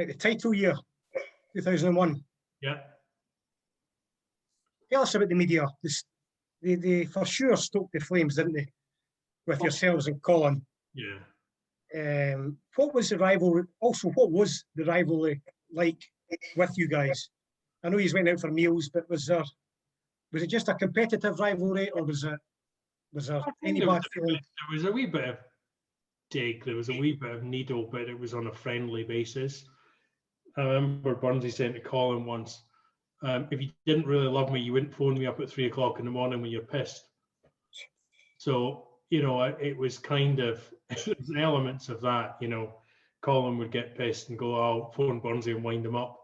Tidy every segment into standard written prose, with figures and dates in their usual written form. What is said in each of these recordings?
Right, the title year, 2001. Yeah. Tell us about the media. They for sure stoked the flames, didn't they? With yourselves and Colin. Yeah. What was the rivalry? Also, what was the rivalry like with you guys? I know you went out for meals, but was it just a competitive rivalry, or was there any bad feeling? There was a wee bit of dig, there was a wee bit of needle, but it was on a friendly basis. I remember Burnsy saying to Colin once, if you didn't really love me, you wouldn't phone me up at 3 o'clock in the morning when you're pissed. So, you know, it was kind of elements of that, you know. Colin would get pissed and go, I'll phone Burnsy and wind him up.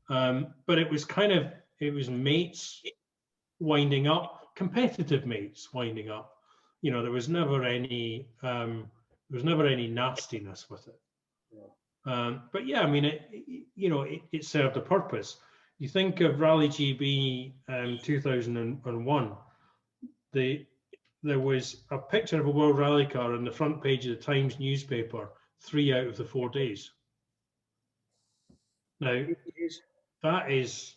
But it was it was mates winding up, competitive mates winding up. You know, there was never any nastiness with it. But yeah, I mean, it served a purpose. You think of Rally GB 2001, there was a picture of a World Rally car on the front page of the Times newspaper 3 out of the 4 days. Now, that is,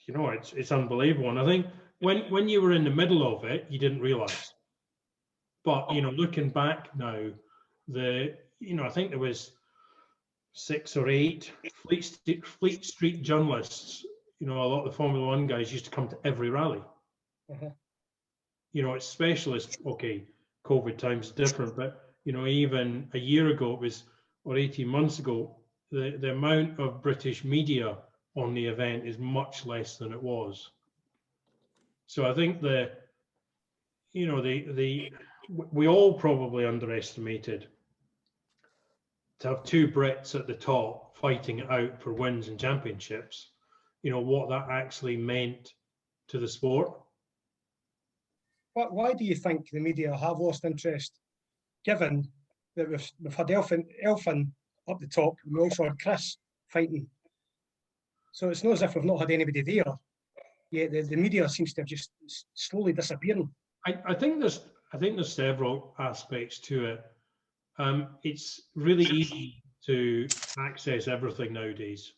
you know, it's unbelievable. And I think when you were in the middle of it, you didn't realise. But, you know, looking back now, I think there was 6 or 8 Fleet Street journalists. You know, a lot of the Formula One guys used to come to every rally. You know, it's specialist. Okay, COVID times different, but you know, even a year ago or 18 months ago, the amount of British media on the event is much less than it was. So I think we all probably underestimated to have 2 Brits at the top fighting it out for wins and championships, you know, what that actually meant to the sport. Why do you think the media have lost interest, given that we've had Elfyn up the top, we also had Chris fighting? So it's not as if we've not had anybody there, yet the media seems to have just slowly disappearing. I think there's several aspects to it. It's really easy to access everything nowadays.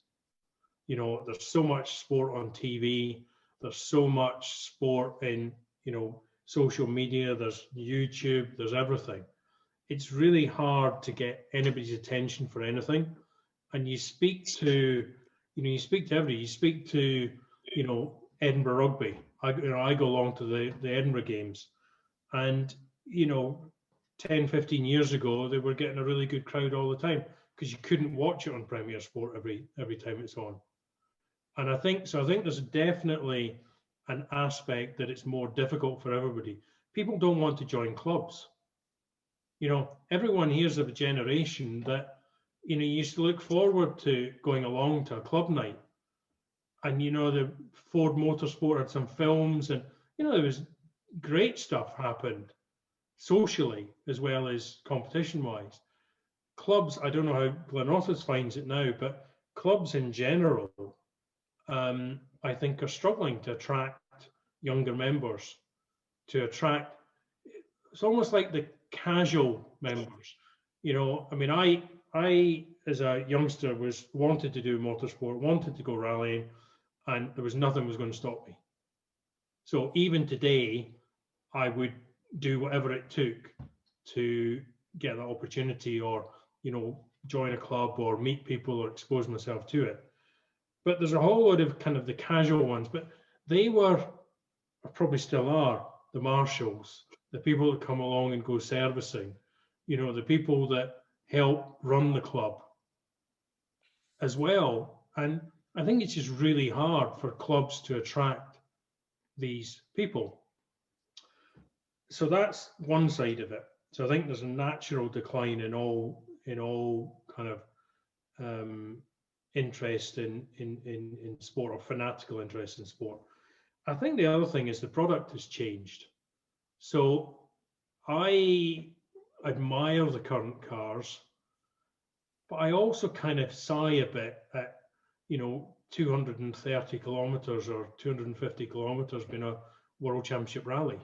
You know, there's so much sport on TV. There's so much sport in, you know, social media. There's YouTube. There's everything. It's really hard to get anybody's attention for anything. And you speak to Edinburgh Rugby. I go along to the Edinburgh games, and you know, 10, 15 years ago, they were getting a really good crowd all the time because you couldn't watch it on Premier Sport every time it's on. And I think there's definitely an aspect that it's more difficult for everybody. People don't want to join clubs. You know, everyone here's of a generation that, you know, used to look forward to going along to a club night. And, you know, the Ford Motorsport had some films and, you know, there was great stuff happened socially as well as competition-wise. Clubs, I don't know how Glenrothes finds it now, but clubs in general, I think, are struggling to attract younger members, to attract, it's almost like the casual members. You know, I mean, I as a youngster wanted to do motorsport, wanted to go rallying, and there was nothing was going to stop me. So even today, I would do whatever it took to get that opportunity, or, you know, join a club or meet people or expose myself to it. But there's a whole lot of kind of the casual ones, but they were, or probably still are, the marshals, the people that come along and go servicing, you know, the people that help run the club as well. And I think it's just really hard for clubs to attract these people. So that's one side of it. So I think there's a natural decline in all kind of interest in sport, or fanatical interest in sport. I think the other thing is the product has changed. So I admire the current cars, but I also kind of sigh a bit at, you know, 230 kilometers or 250 kilometers being a World Championship rally.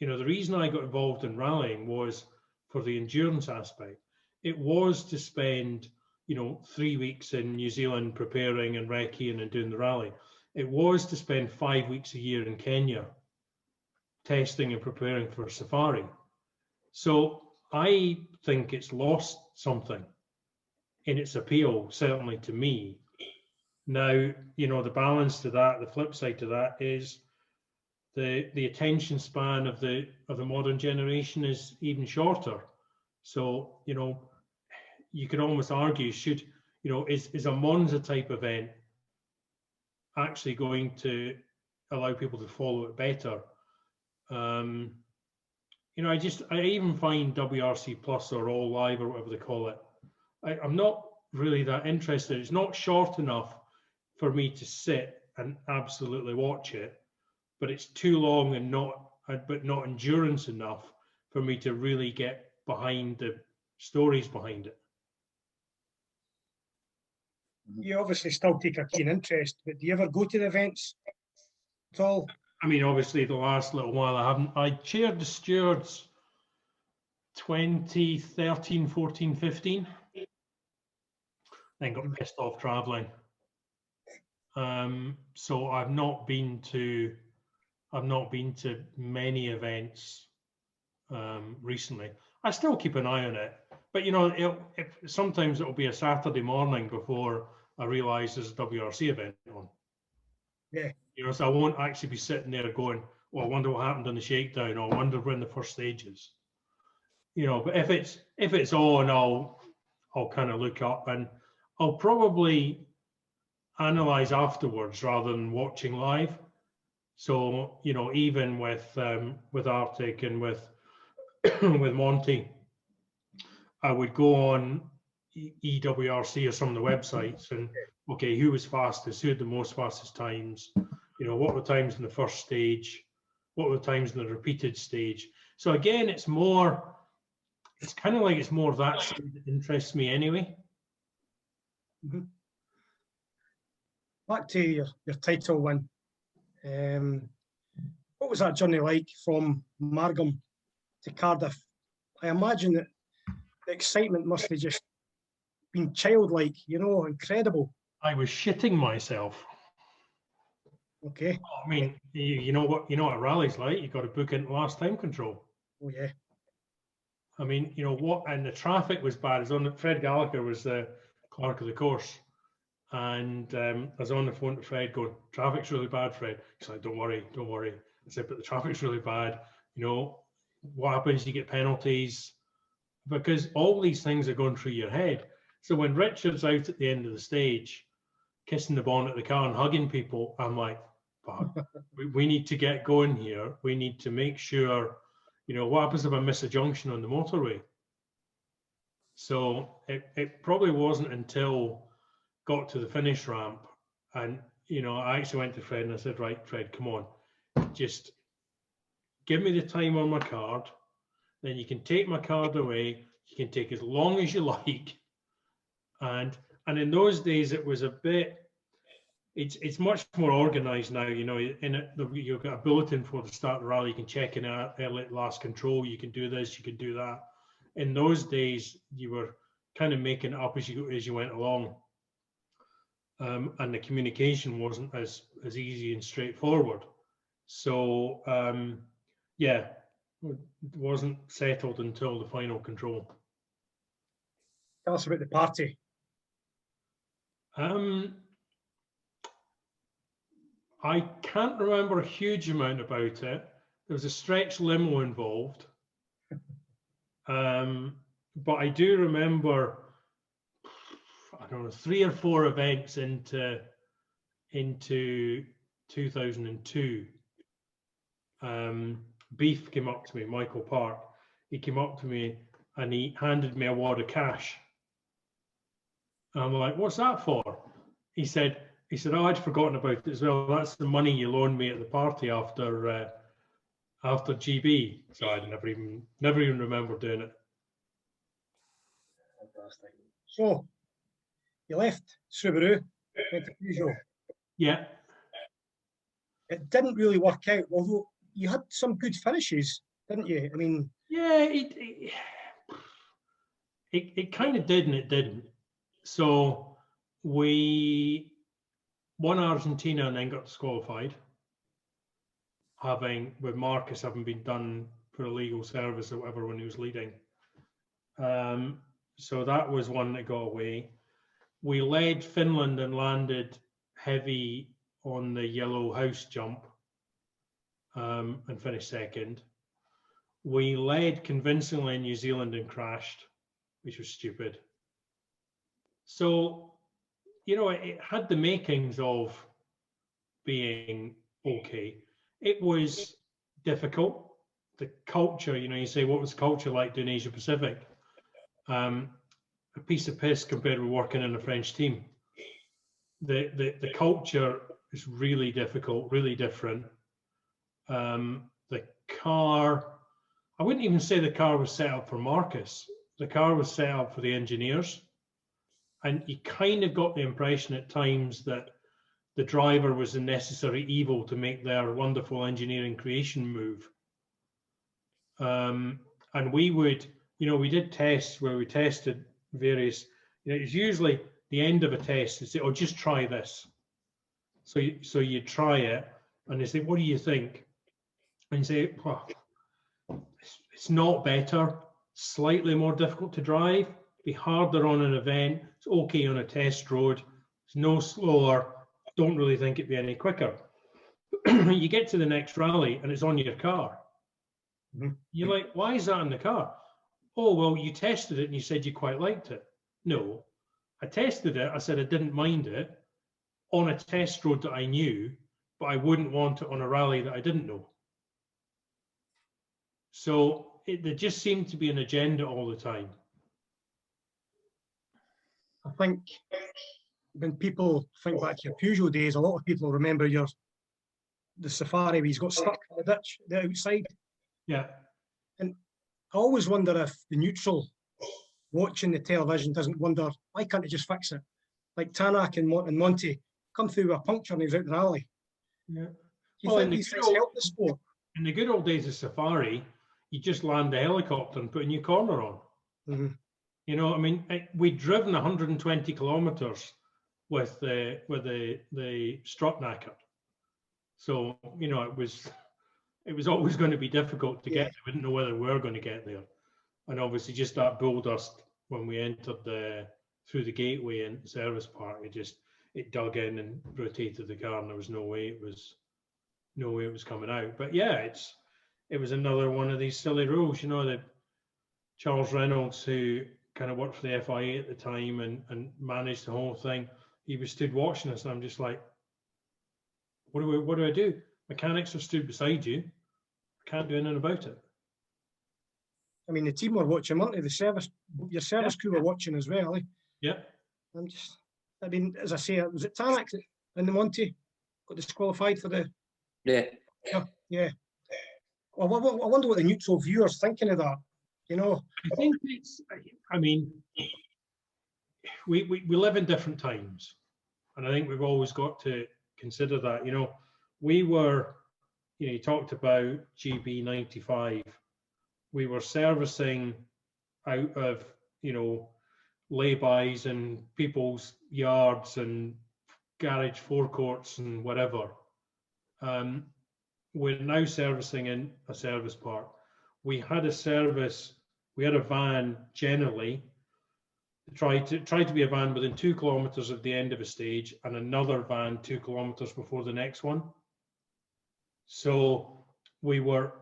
You know, the reason I got involved in rallying was for the endurance aspect. It was to spend, you know, 3 weeks in New Zealand preparing and recceing and doing the rally. It was to spend 5 weeks a year in Kenya testing and preparing for safari. So I think it's lost something in its appeal, certainly to me. Now, you know, the balance to that, the flip side to that is the attention span of the modern generation is even shorter. So, you know, you could almost argue, should, you know, is a Monza type event actually going to allow people to follow it better? You know, I even find WRC Plus or All Live or whatever they call it, I'm not really that interested. It's not short enough for me to sit and absolutely watch it, but it's too long and not endurance enough for me to really get behind the stories behind it. You obviously still take a keen interest, but do you ever go to the events at all? I mean, obviously, the last little while I haven't. I chaired the stewards 2013, 14, 15. Then got pissed off traveling. So I've not been to many events recently. I still keep an eye on it, but you know, sometimes it'll be a Saturday morning before I realise there's a WRC event on. Yeah. You know, so I won't actually be sitting there going, "Well, I wonder what happened on the shakedown," or "I wonder when the first stage is." You know, but if it's on, I'll kind of look up and I'll probably analyze afterwards rather than watching live. So, you know, even with Arctic and with with Monty, I would go on EWRC or some of the websites and okay, who was fastest, who had the most fastest times, you know, what were the times in the first stage, what were the times in the repeated stage. So again, it's kind of like it's more that side that interests me anyway. Mm-hmm. Back to your title win. What was that journey like from Margam to Cardiff? I imagine that the excitement must have just been childlike, you know, incredible. I was shitting myself. Okay. I mean, you know what a rally's like. You got to book into last time control. Oh yeah. I mean, you know what, and the traffic was bad. Fred Gallagher was the clerk of the course, and I was on the phone to Fred going, "Traffic's really bad, Fred." He's like, don't worry. I said, "But the traffic's really bad. You know, what happens? You get penalties." Because all these things are going through your head. So when Richard's out at the end of the stage, kissing the bonnet of the car and hugging people, I'm like, fuck, we need to get going here. We need to make sure, you know, what happens if I miss a junction on the motorway? So it probably wasn't until got to the finish ramp and, you know, I actually went to Fred and I said, right, Fred, come on, just give me the time on my card. Then you can take my card away. You can take as long as you like. And in those days, it was a bit. It's much more organised now. You know, you've got a bulletin for the start of the rally. You can check in at last control. You can do this. You can do that. In those days, you were kind of making it up as you went along, and the communication wasn't as easy and straightforward. So yeah. It wasn't settled until the final control. Tell us about the party. I can't remember a huge amount about it. There was a stretch limo involved. But I do remember, I don't know, 3 or 4 events into 2002. Beef came up to me, Michael Park. He came up to me and he handed me a wad of cash. And I'm like, what's that for? He said, oh, I'd forgotten about it as well. That's the money you loaned me at the party after GB. So I never even remember doing it. Fantastic. So you left Subaru, went to Peugeot. Yeah. It didn't really work out, although you had some good finishes, didn't you? I mean, yeah, it kind of did and it didn't. So we won Argentina and then got disqualified, with Marcus having been done for illegal service or whatever when he was leading. So that was one that got away. We led Finland and landed heavy on the yellow house jump and finished second. We led convincingly in New Zealand and crashed, which was stupid. So, you know, it had the makings of being okay. It was difficult. The culture, you know, you say, what was culture like doing Asia Pacific? A piece of piss compared with working in a French team. The culture is really difficult, really different. The car, I wouldn't even say the car was set up for Marcus. The car was set up for the engineers. And you kind of got the impression at times that the driver was a necessary evil to make their wonderful engineering creation move. And we would, you know, we did tests where we tested various, you know, it's usually the end of a test, they say, oh, just try this. So you try it and they say, what do you think? And you say, well, it's not better, slightly more difficult to drive, be harder on an event, it's okay on a test road, it's no slower, don't really think it'd be any quicker. You get to the next rally and it's on your car. Mm-hmm. You're like, why is that in the car? Oh, well, you tested it and you said you quite liked it. No, I tested it, I said I didn't mind it on a test road that I knew, but I wouldn't want it on a rally that I didn't know. So there just seemed to be an agenda all the time. I think when people think back to your Peugeot days, a lot of people remember the safari where he's got stuck in the ditch, the outside. Yeah. And I always wonder if the neutral watching the television doesn't wonder, why can't they just fix it? Like Tanak and Monty come through with a puncture and he's out in the alley. Yeah. Do you think these things help the sport? In the good old days of safari, you just land a helicopter and put a new corner on. Mm-hmm. You know, I mean, we'd driven 120 kilometers with the strut knackered. So, you know, it was always going to be difficult to get there. We didn't know whether we were going to get there. And obviously just that bull dust when we entered through the gateway in the service park, it dug in and rotated the car and there was no way it was coming out. But yeah, it was another one of these silly rules, you know, that Charles Reynolds, who kind of worked for the FIA at the time and managed the whole thing, he was stood watching us and I'm just like, what do I do? Mechanics have stood beside you. I can't do anything about it. I mean, the team were watching, weren't they? Your service crew were watching as well. Eh? Yeah. I mean, as I say, was it Tanak and the Monty got disqualified for the? Yeah. Yeah. Well, I wonder what the neutral viewers thinking of that. You know, I think I mean, we live in different times, and I think we've always got to consider that. You know, we were, you know, you talked about GB 95. We were servicing out of, you know, laybys and people's yards and garage forecourts and whatever. We're now servicing in a service park. We had a van generally, tried to be a van within 2 kilometers of the end of a stage and another van 2 kilometers before the next one. So we were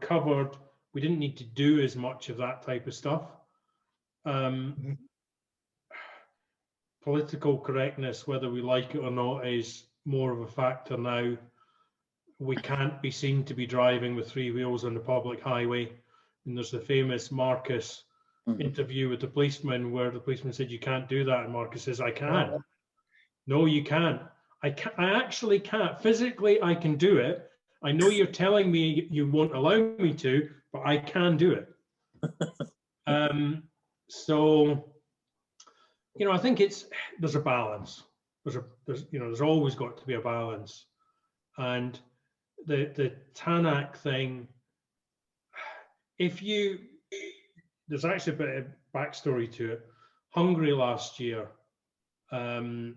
covered. We didn't need to do as much of that type of stuff. Political correctness, whether we like it or not, is more of a factor now. We can't be seen to be driving with 3 wheels on the public highway. And there's the famous Marcus interview with the policeman where the policeman said, you can't do that. And Marcus says, I can. No, you can't. I actually can't. Physically, I can do it. I know you're telling me you won't allow me to, but I can do it. So, you know, I think there's a balance. There's always got to be a balance. And the Tanak thing, there's actually a bit of backstory to it. Hungary last year, Oliver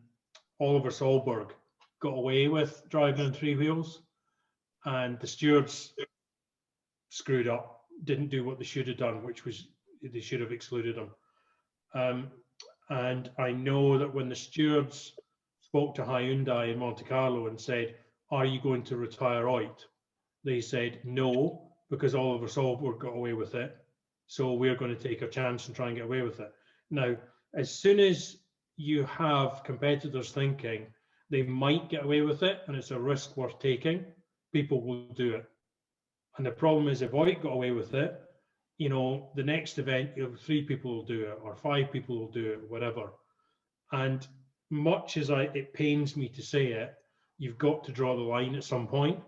Solberg got away with driving on three wheels, and the stewards screwed up, didn't do what they should have done, which was they should have excluded him. And I know that when the stewards spoke to Hyundai in Monte Carlo and said, "Are you going to retire Oit?" They said no, because Oliver Solberg got away with it. So we're going to take a chance and try and get away with it. Now, as soon as you have competitors thinking they might get away with it and it's a risk worth taking, people will do it. And the problem is, if Oit got away with it, you know, the next event, you know, 3 people will do it, or 5 people will do it, whatever. And much as it pains me to say it, you've got to draw the line at some point.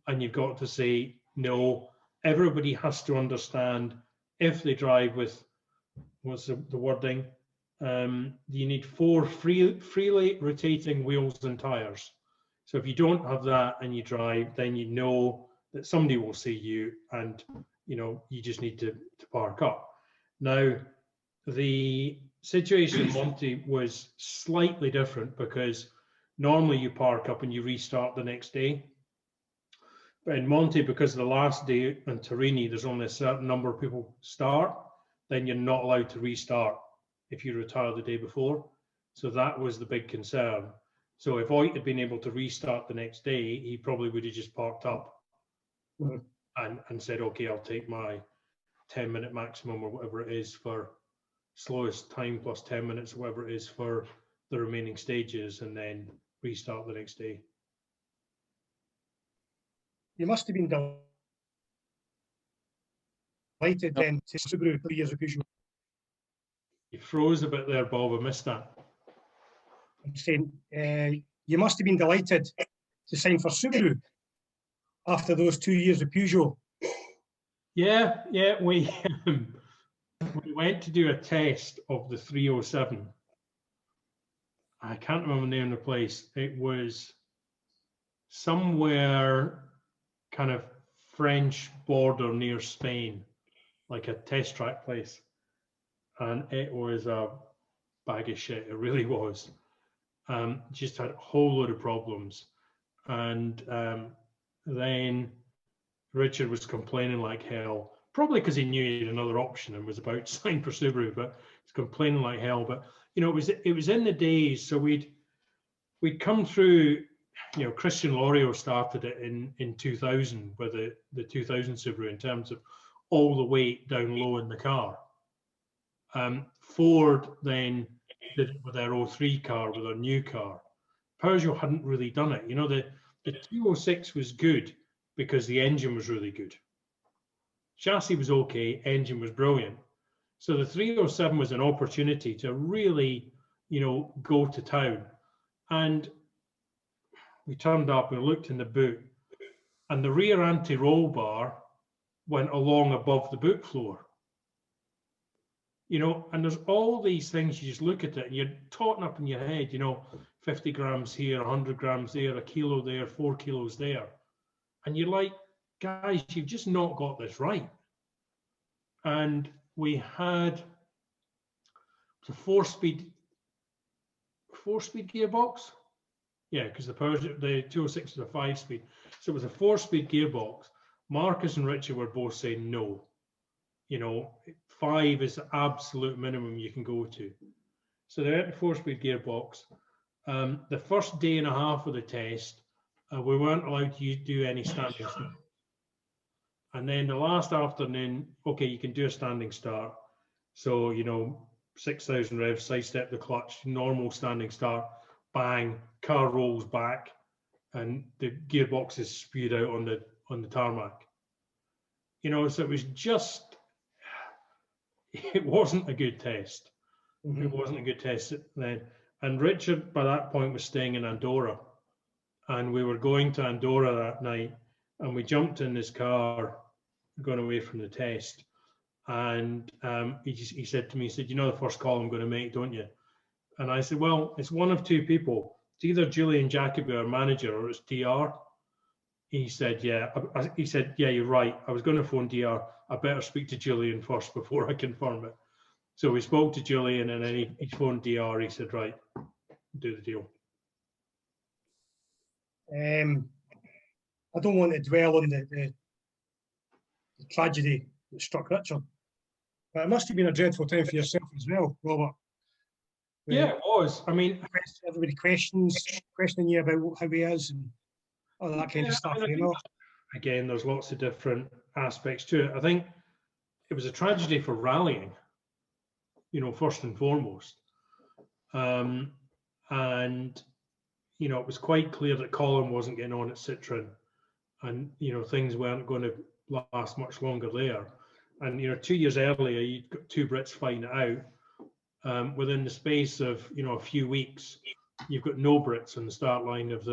And you've got to say, no, everybody has to understand, if they drive with, what's the wording? You need 4 freely rotating wheels and tires. So if you don't have that and you drive, then you know that somebody will see you, and you know, you just need to park up. Now, the situation in Monte was slightly different, because normally you park up and you restart the next day. But in Monte, because the last day in Torini, there's only a certain number of people start, then you're not allowed to restart if you retire the day before. So that was the big concern. So if Oit had been able to restart the next day, he probably would have just parked up and said, okay, I'll take my 10-minute maximum or whatever it is for slowest time plus 10 minutes, whatever it is for the remaining stages, and then restart the next day. You must have been delighted then to Subaru 3 years of Peugeot. You froze a bit there, Bob. I missed that. I'm saying you must have been delighted to sign for Subaru after those 2 years of Peugeot. Yeah, we went to do a test of the 307. I can't remember the name of the place. It was somewhere kind of French border near Spain, like a test track place. And it was a bag of shit. It really was. Just had a whole load of problems. And then Richard was complaining like hell, probably because he knew he had another option and was about to sign for Subaru, but he's complaining like hell. But you know, it was in the days, so we'd come through. You know, Christian Lorio started it in 2000 with the 2000 Subaru, in terms of all the weight down low in the car. Ford then did it with their 03 car, with their new car. Peugeot hadn't really done it. You know, the 206 was good because the engine was really good. Chassis was okay, engine was brilliant. So the 307 was an opportunity to really, you know, go to town. And we turned up, we looked in the boot, and the rear anti-roll bar went along above the boot floor. You know, and there's all these things, you just look at it and you're totting up in your head, you know, 50 grams here, 100 grams there, a kilo there, 4 kilos there. And you're like, guys, you've just not got this right. And we had a four-speed gearbox. Yeah, because the 206 is a 5-speed. So it was a 4-speed gearbox. Marcus and Richard were both saying no. You know, 5 is the absolute minimum you can go to. So they went to 4-speed gearbox. The first day and a half of the test, we weren't allowed to do any standing start. And then the last afternoon, okay, you can do a standing start. So, you know, 6,000 revs, sidestep the clutch, normal standing start, bang, car rolls back, and the gearbox is spewed out on the tarmac. You know, so it was just, it wasn't a good test. Mm-hmm. It wasn't a good test then. And Richard, by that point, was staying in Andorra. And we were going to Andorra that night, and we jumped in this car, going away from the test. And he said to me, he said, you know the first call I'm going to make, don't you? And I said, well, it's one of 2 people. It's either Julian Jacobi, our manager, or it's DR. He said, yeah. He said, yeah, you're right. I was going to phone DR. I better speak to Julian first before I confirm it. So we spoke to Julian, and then he phoned DR. He said, right, do the deal. I don't want to dwell on the tragedy that struck Richard, but it must have been a dreadful time for yourself as well, Robert. Yeah, it was. I mean, everybody questioning you about how he is and all that kind of stuff, you know. Again, there's lots of different aspects to it. I think it was a tragedy for rallying, you know, first and foremost. And, you know, it was quite clear that Colin wasn't getting on at Citroën, and, you know, things weren't going to last much longer there. And, you know, 2 years earlier, you'd got two Brits fighting it out. Within the space of, you know, a few weeks, you've got no Brits on the start line of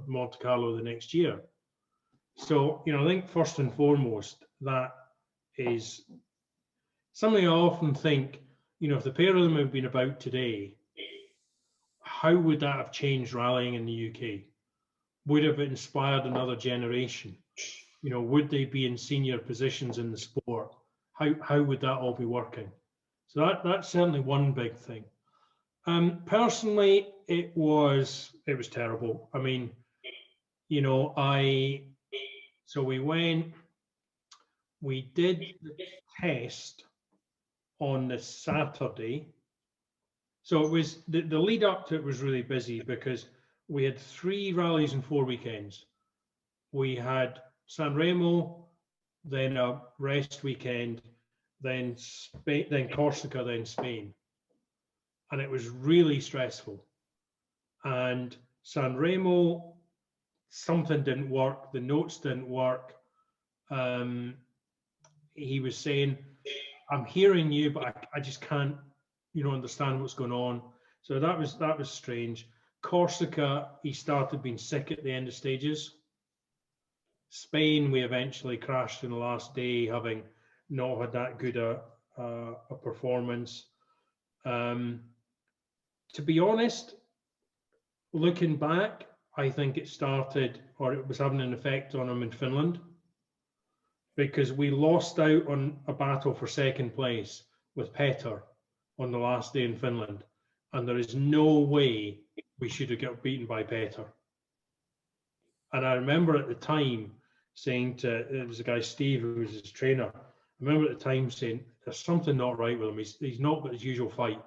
Monte Carlo the next year. So, you know, I think first and foremost, that is something I often think, you know, if the pair of them had been about today, how would that have changed rallying in the UK? Would it have inspired another generation? You know, would they be in senior positions in the sport? How would that all be working? So that's certainly one big thing. Personally, it was terrible. I mean, you know, so we did the test on the Saturday. So it was the lead up to it was really busy because we had 3 rallies in 4 weekends. We had San Remo, then a rest weekend, then Spain, then Corsica, then Spain. And it was really stressful. And San Remo, something didn't work, the notes didn't work. He was saying, I'm hearing you, but I just can't, you know, understand what's going on. So that was strange. Corsica, he started being sick at the end of stages. Spain, we eventually crashed in the last day, having not had that good a performance. To be honest, looking back, I think it started, or it was having an effect on him in Finland, because we lost out on a battle for second place with Petter on the last day in Finland, and there is no way we should have got beaten by Petter. And I remember at the time saying it was a guy, Steve, who was his trainer. I remember at the time saying, there's something not right with him. He's not got his usual fight.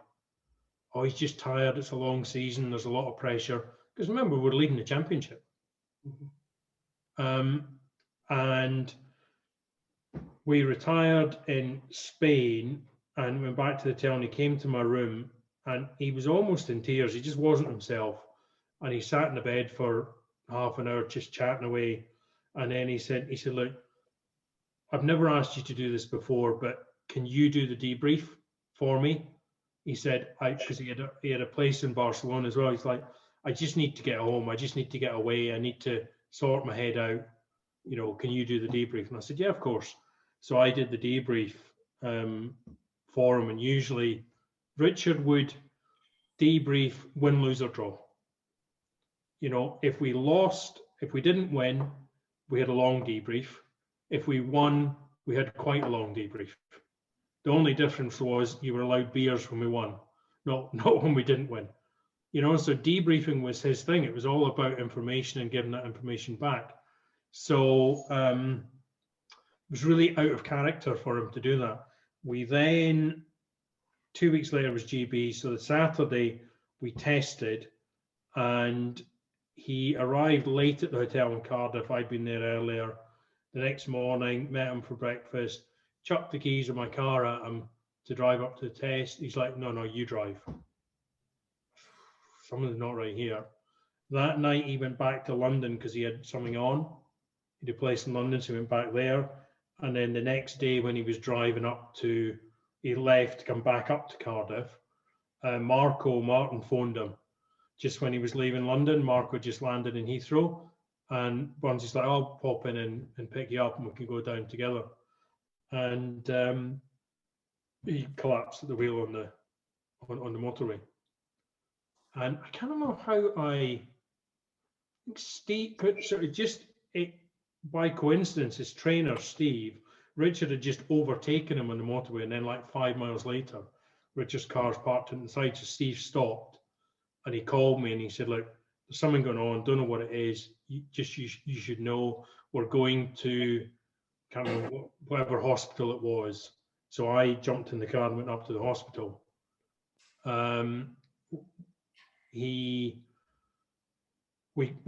Oh, he's just tired. It's a long season. There's a lot of pressure. Because remember, we're leading the championship. Mm-hmm. And we retired in Spain and went back to the hotel, and he came to my room and he was almost in tears. He just wasn't himself. And he sat in the bed for half an hour just chatting away. And then he said, look, I've never asked you to do this before, but can you do the debrief for me? He said, because he had a place in Barcelona as well. He's like, I just need to get home. I just need to get away. I need to sort my head out. You know, can you do the debrief? And I said, yeah, of course. So I did the debrief for him. And usually Richard would debrief, win, lose, or draw. You know, if we lost, if we didn't win, we had a long debrief. If we won, we had quite a long debrief. The only difference was you were allowed beers when we won, not when we didn't win. You know, so debriefing was his thing. It was all about information and giving that information back. So it was really out of character for him to do that. We then, 2 weeks later was GB. So the Saturday we tested, and he arrived late at the hotel in Cardiff. I'd been there earlier. The next morning, met him for breakfast, chucked the keys of my car at him to drive up to the test. He's like, no, you drive. Something's not right here. That night he went back to London because he had something on. He had a place in London, so he went back there. And then the next day when he was driving up he left to come back up to Cardiff, Martin phoned him just when he was leaving London. Marco just landed in Heathrow, and Burns is like, I'll pop in and pick you up and we can go down together. And he collapsed at the wheel on the motorway. And I can't remember how Steve, sort of by coincidence, his trainer, Steve, Richard had just overtaken him on the motorway, and then like 5 miles later, Richard's car's parked on the side, so Steve stopped, and he called me and he said, look, there's something going on, don't know what it is, you should know, we're going to, can't remember whatever hospital it was. So I jumped in the car and went up to the hospital. We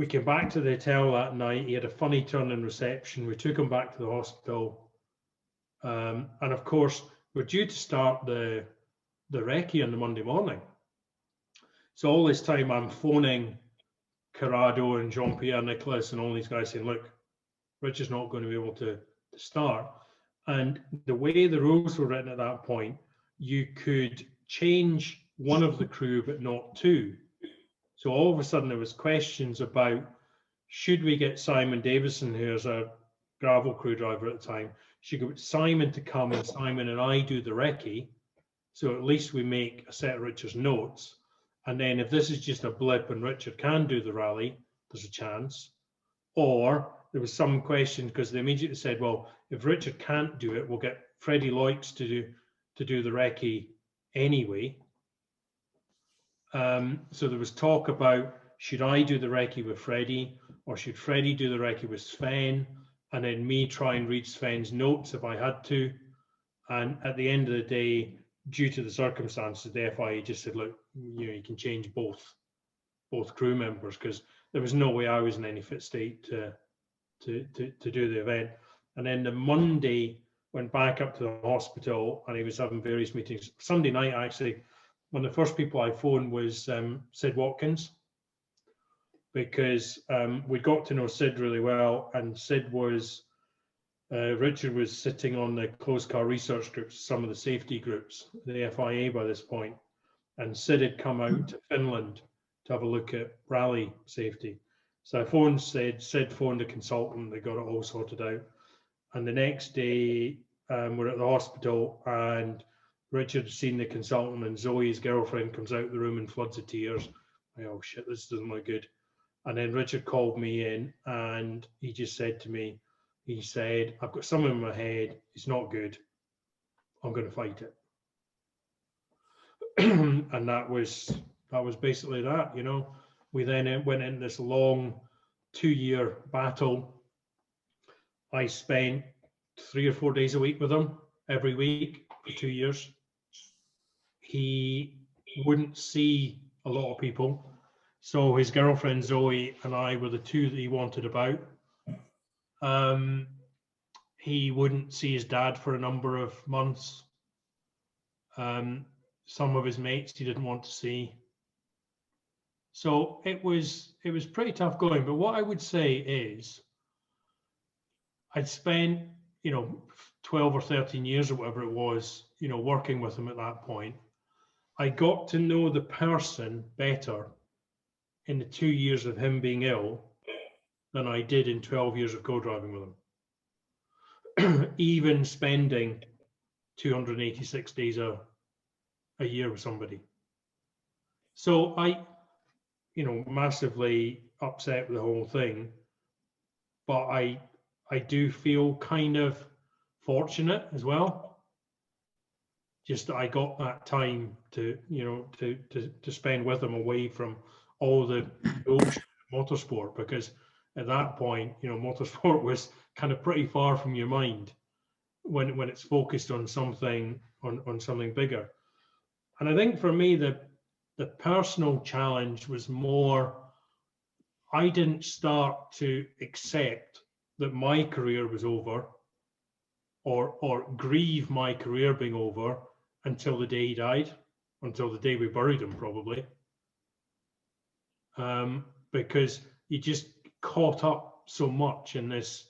came back to the hotel that night. He had a funny turn in reception. We took him back to the hospital. And of course, we're due to start the recce on the Monday morning. So all this time I'm phoning Corrado and Jean-Pierre Nicholas and all these guys saying, look, Richard's not going to be able to start. And the way the rules were written at that point, you could change one of the crew, but not two. So all of a sudden there was questions about, should we get Simon Davison, who's a gravel crew driver at the time, should we get Simon to come and Simon and I do the recce, so at least we make a set of Richard's notes. And then if this is just a blip and Richard can do the rally, there's a chance. Or there was some question, because they immediately said, well, if Richard can't do it, we'll get Freddie Loix to do the recce anyway. So there was talk about, should I do the recce with Freddie, or should Freddie do the recce with Sven, and then me try and read Sven's notes if I had to. And at the end of the day, due to the circumstances, the FIA just said, look, you can change both crew members, because there was no way I was in any fit state to do the event. And then the Monday went back up to the hospital, and he was having various meetings. Sunday night, actually, one of the first people I phoned was Sid Watkins, because we got to know Sid really well, and Sid was, Richard was sitting on the closed car research groups, some of the safety groups, the FIA by this point, and Sid had come out to Finland to have a look at rally safety. So I phoned Sid, Sid phoned a consultant, they got it all sorted out. And the next day, we're at the hospital, and Richard had seen the consultant, and Zoe's girlfriend comes out of the room in floods of tears. Like, oh shit, this doesn't look good. And then Richard called me in, and he just said to me, he said, I've got something in my head, it's not good, I'm going to fight it. And that was basically that, you know. We then went into this long 2-year battle. I spent 3 or 4 days a week with him every week for 2 years. He wouldn't see a lot of people. So his girlfriend Zoe and I were the two that he wanted about. He wouldn't see his dad for a number of months. Some of his mates he didn't want to see. So it was pretty tough going. But what I would say is, I'd spent, 12 or 13 years or whatever it was, working with him at that point. I got to know the person better in the 2 years of him being ill than I did in 12 years of co-driving with him. Even spending 286 days a year with somebody. So I, massively upset with the whole thing, but I do feel kind of fortunate as well. Just that I got that time to spend with him away from all the bullshit motorsport, because at that point, motorsport was kind of pretty far from your mind when it's focused on something bigger. And I think for me, the personal challenge was more, I didn't start to accept that my career was over, or grieve my career being over until the day he died, until the day we buried him, probably. Because you just caught up so much in this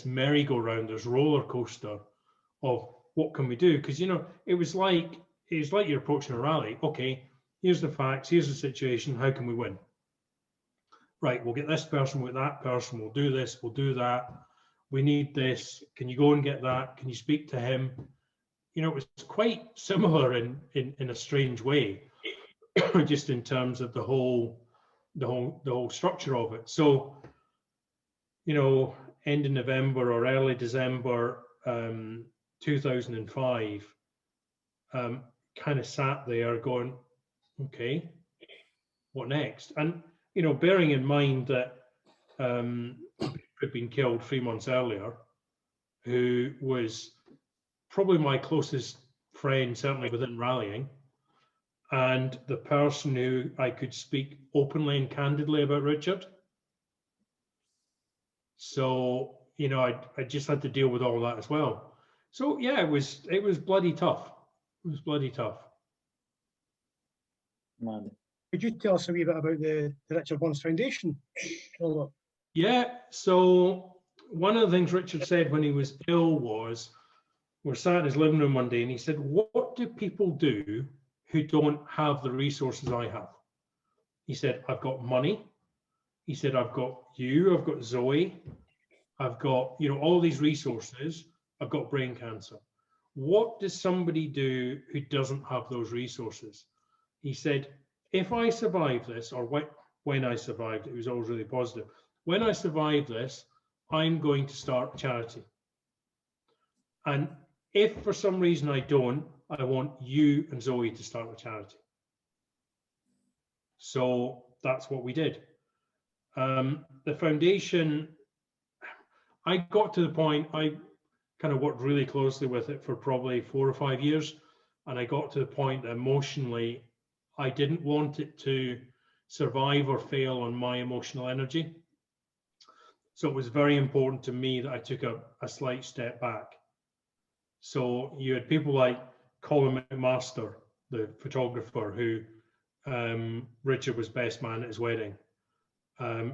merry-go-round, this roller coaster of what can we do? Because it was like you're approaching a rally. Okay, here's the facts, here's the situation, how can we win? Right, we'll get this person, we'll get that person, we'll do this, we'll do that. We need this. Can you go and get that? Can you speak to him? It was quite similar in a strange way, just in terms of the whole structure of it. So, end of November or early December, 2005, kind of sat there going, okay, what next? And, you know, bearing in mind that had been killed 3 months earlier, who was probably my closest friend, certainly within rallying, and the person who I could speak openly and candidly about Richard. So, you know, I just had to deal with all that as well. So yeah, it was bloody tough. It was bloody tough. Man. Could you tell us a wee bit about the Richard Burns Foundation? Robert? Yeah, so one of the things Richard said when he was ill was, we're sat in his living room one day and he said, what do people do who don't have the resources I have? He said, I've got money. He said, I've got you, I've got Zoe, I've got, you know, all these resources, I've got brain cancer. What does somebody do who doesn't have those resources? He said, if I survive this, or when I survived, it was always really positive. When I survive this, I'm going to start a charity. And if for some reason I don't, I want you and Zoe to start a charity. So that's what we did. The foundation, I got to the point, I kind of worked really closely with it for probably 4 or 5 years. And I got to the point that emotionally, I didn't want it to survive or fail on my emotional energy. So it was very important to me that I took a slight step back. So you had people like Colin McMaster, the photographer, who Richard was best man at his wedding.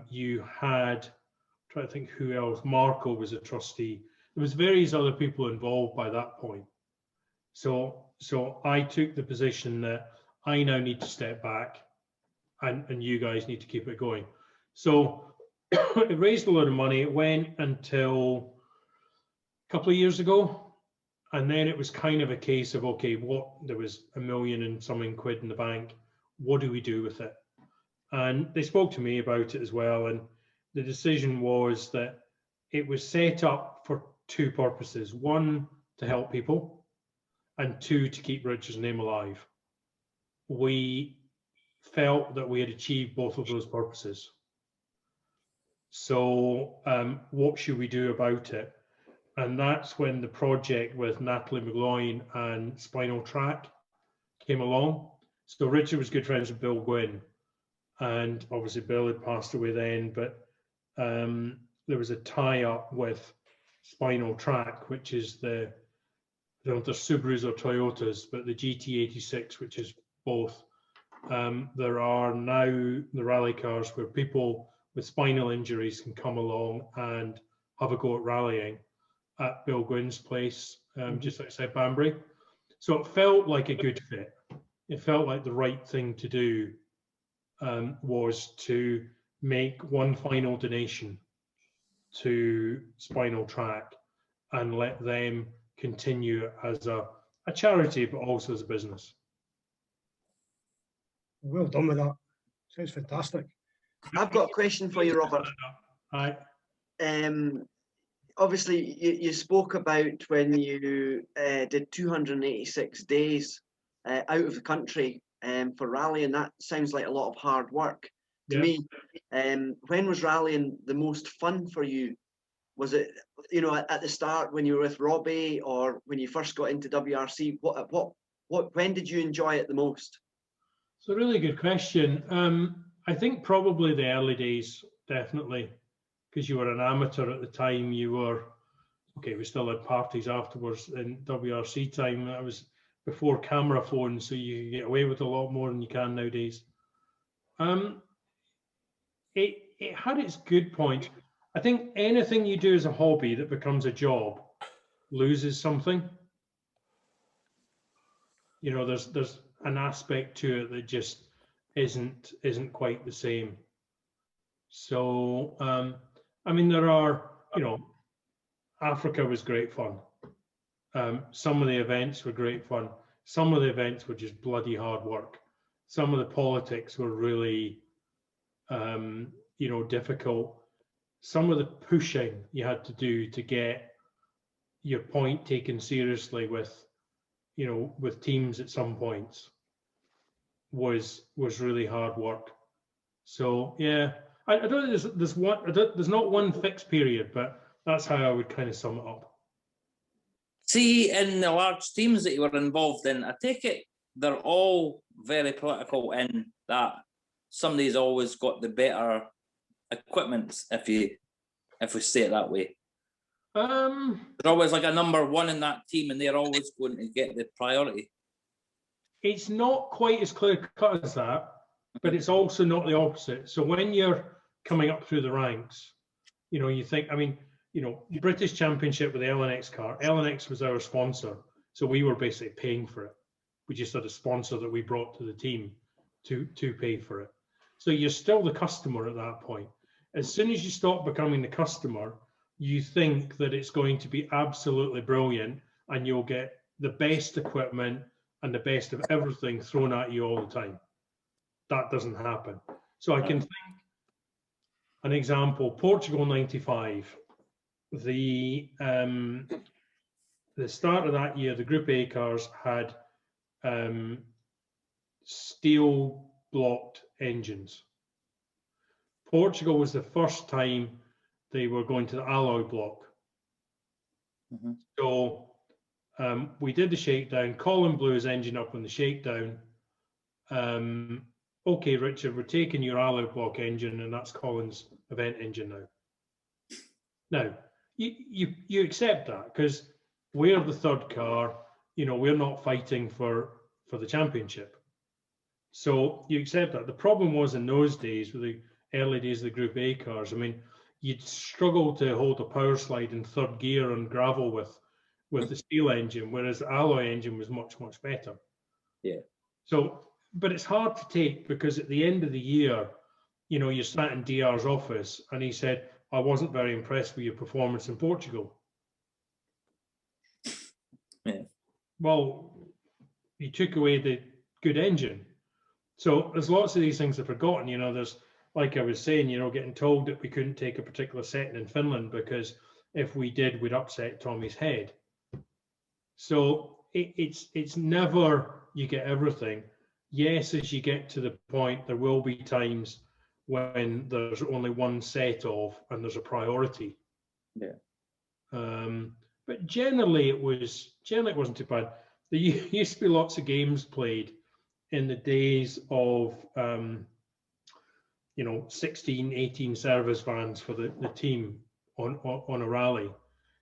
You had, I'm trying to think who else, Marco was a trustee. There was various other people involved by that point. So I took the position that I now need to step back and you guys need to keep it going. So it raised a lot of money. It went until a couple of years ago. And then it was kind of a case of, okay, there was £1 million and something quid in the bank. What do we do with it? And they spoke to me about it as well. And the decision was that it was set up for 2 purposes. 1, to help people, and 2, to keep Richard's name alive. We felt that we had achieved both of those purposes. So what should we do about it? And that's when the project with Natalie McGloin and Spinal Track came along. So Richard was good friends with Bill Gwynn, and obviously Bill had passed away then, but there was a tie-up with Spinal Track, which is I don't know if they're Subarus or Toyotas, but the GT86, which is both. There are now the rally cars where people with spinal injuries can come along and have a go at rallying at Bill Gwynn's place, just outside Banbury. So it felt like a good fit. It felt like the right thing to do was to make one final donation to Spinal Track and let them continue as a charity, but also as a business. Well done with that. Sounds fantastic. I've got a question for you, Robert. Hi. Obviously, you spoke about when you did 286 days out of the country for rallying. That sounds like a lot of hard work to me. When was rallying the most fun for you? Was it, you know, at the start when you were with Robbie, or when you first got into WRC? When did you enjoy it the most? It's a really good question. I think probably the early days, definitely, because you were an amateur at the time. You were, okay, we still had parties afterwards in WRC time. That was before camera phones, so you get away with a lot more than you can nowadays. It had its good points. I think anything you do as a hobby that becomes a job loses something. You know, there's an aspect to it that just isn't quite the same. So I mean, there are, you know, Africa was great fun. Some of the events were great fun. Some of the events were just bloody hard work. Some of the politics were really you know, difficult. Some of the pushing you had to do to get your point taken seriously with, you know, with teams at some points was really hard work. So yeah, I don't think there's not one fixed period, but that's how I would kind of sum it up. See, in the large teams that you were involved in, I take it they're all very political in that somebody's always got the better equipment, if we say it that way. There's always like a number one in that team, and they're always going to get the priority. It's not quite as clear cut as that, but it's also not the opposite. So when you're coming up through the ranks, you know, you think, I mean, you know, the British Championship with the LNX car, LNX was our sponsor, so we were basically paying for it. We just had a sponsor that we brought to the team to pay for it. So you're still the customer at that point. As soon as you stop becoming the customer, you think that it's going to be absolutely brilliant and you'll get the best equipment and the best of everything thrown at you all the time. That doesn't happen. So I can think an example, Portugal 95. The start of that year, the Group A cars had steel blocked engines. Portugal was the first time they were going to the alloy block. So we did the shakedown. Colin blew his engine up on the shakedown. Okay, Richard, we're taking your alloy block engine, and that's Colin's event engine now. Now, you accept that because we're the third car. You know, we're not fighting for the championship. So you accept that. The problem was in those days, with the early days of the Group A cars, I mean, you'd struggle to hold a power slide in third gear on gravel with the steel engine, whereas the alloy engine was much, much better. Yeah. So, but it's hard to take because at the end of the year, you know, you sat in DR's office and he said, I wasn't very impressed with your performance in Portugal. Yeah. Well, you took away the good engine. So there's lots of these things I've forgotten. You know, there's, like I was saying, you know, getting told that we couldn't take a particular setting in Finland because if we did, we'd upset Tommy's head. So it's never you get everything. Yes, as you get to the point, there will be times when there's only one set of and there's a priority. Yeah. But generally it wasn't too bad. There used to be lots of games played in the days of you know, 16, 18 service vans for the team on a rally.